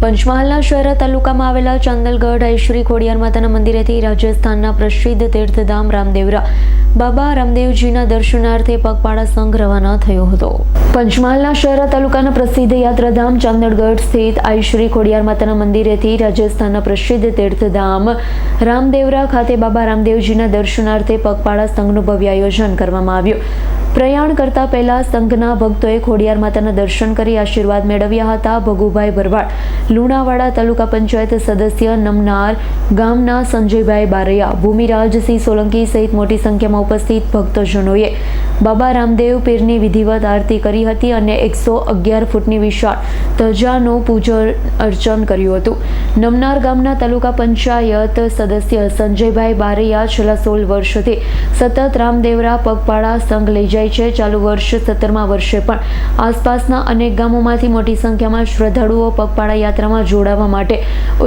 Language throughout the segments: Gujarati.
પંચમહાલના શહેરા તાલુકામાં આવેલા ચાંદલગઢ શ્રી ખોડિયાર માતાના મંદિરેથી રાજસ્થાનના પ્રસિદ્ધ તીર્થધામ રામદેવરા બાબા રામદેવજીના દર્શનાર્થે પગપાળા સંઘ રવાના થયો હતો. પંચમહાલના શહેરા તાલુકાના પ્રસિદ્ધ યાત્રાધામ ચાંદલગઢ સ્થિત શ્રી ખોડિયાર માતાના મંદિરેથી રાજસ્થાનના પ્રસિદ્ધ તીર્થધામ રામદેવરા ખાતે બાબા રામદેવજીના દર્શનાર્થે પગપાળા સંઘનું ભવ્ય આયોજન કરવામાં આવ્યું. પ્રયાણ કરતા પહેલા સંઘના ભક્તોએ ખોડિયાર માતાના દર્શન કરી આશીર્વાદ મેળવ્યા હતા. ભગુભાઈ ભરવાડ, લુણાવાડા તાલુકા પંચાયત સદસ્ય, નમનાર ગામના સંજયભાઈ બારૈયા, ભૂમિરાજસિંહ સોલંકી સહિત મોટી સંખ્યામાં ઉપસ્થિત ભક્તજનોએ બાબા રામદેવ પીરની વિધિવત આરતી કરી હતી અને 111 ફૂટની વિશાળ ધજાનું પૂજન અર્ચન કર્યું હતું. નમનાર ગામના તાલુકા પંચાયત સદસ્ય સંજયભાઈ બારૈયા છેલ્લા 16 વર્ષથી સતત રામદેવરા પગપાળા સંઘ લઈ જાય છે. ચાલુ વર્ષ 17મા વર્ષે પણ આસપાસના અનેક ગામોમાંથી મોટી સંખ્યામાં શ્રદ્ધાળુઓ પગપાળા યાત્રામાં જોડાવા માટે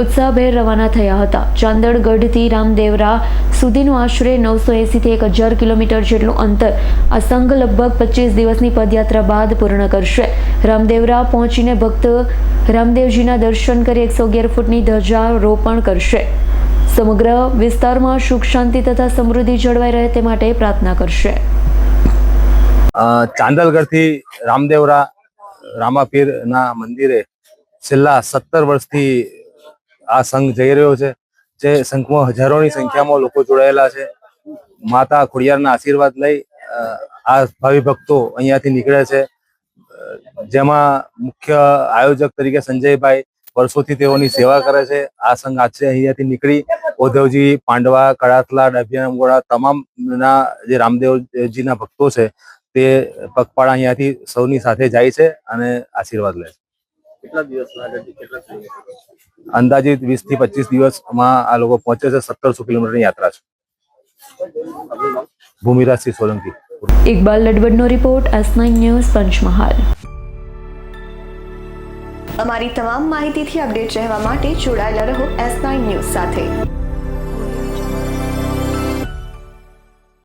ઉત્સાહભેર રવાના થયા હતા. ચાંદલગઢથી રામદેવરા સુધીનું આશરે 980 થી 1000 કિલોમીટર જેટલું અંતર આ સંઘ લગભગ 25 દિવસની પદયાત્રા બાદ પૂર્ણ કરશે. રામદેવરા પહોંચીને ભક્ત રામદેવજીના દર્શન કરી 111 ફૂટની ધ્વજારોપણ કરશે. સમગ્ર વિસ્તારમાં સુખ શાંતિ તથા સમૃદ્ધિ જળવાઈ રહે તે માટે પ્રાર્થના કરશે. ચાંદલગઢથી રામદેવરા રામાપીરના મંદિરે છેલ્લા 17 વર્ષથી આ સંઘ જઈ રહ્યો છે. જે સંઘમાં હજારોની સંખ્યામાં લોકો જોડાયેલા છે. માતા ખોડિયારના આશીર્વાદ લઈ આ ભાવિ ભક્તો અહીંયાથી નીકળે છે. જેમાં મુખ્ય આયોજક તરીકે સંજયભાઈ વર્ષોથી તેઓની સેવા કરે છે. આ સંઘ આજે અહીંયાથી નીકળી ઉદ્ધવજી, પાંડવા, કડાથલા, ડાભિયાના તમામના જે રામદેવજીના ભક્તો છે તે પગપાળા અહીંયાથી સૌની સાથે જાય છે અને આશીર્વાદ લે છે. કેટલા દિવસ લાગે છે? કેટલા અંદાજિત 20 થી 25 દિવસમાં આ લોકો પહોંચે છે. 1700 કિલોમીટરની યાત્રા છે. ભૂમિરાજસિંહ સોલંકી. ઇકબાલ લડવડનો રિપોર્ટ, S9 ન્યૂઝ, પંચમહાલ. અમારી તમામ માહિતીથી અપડેટ રહેવા માટે જોડાયેલા રહો S9 ન્યૂઝ સાથે.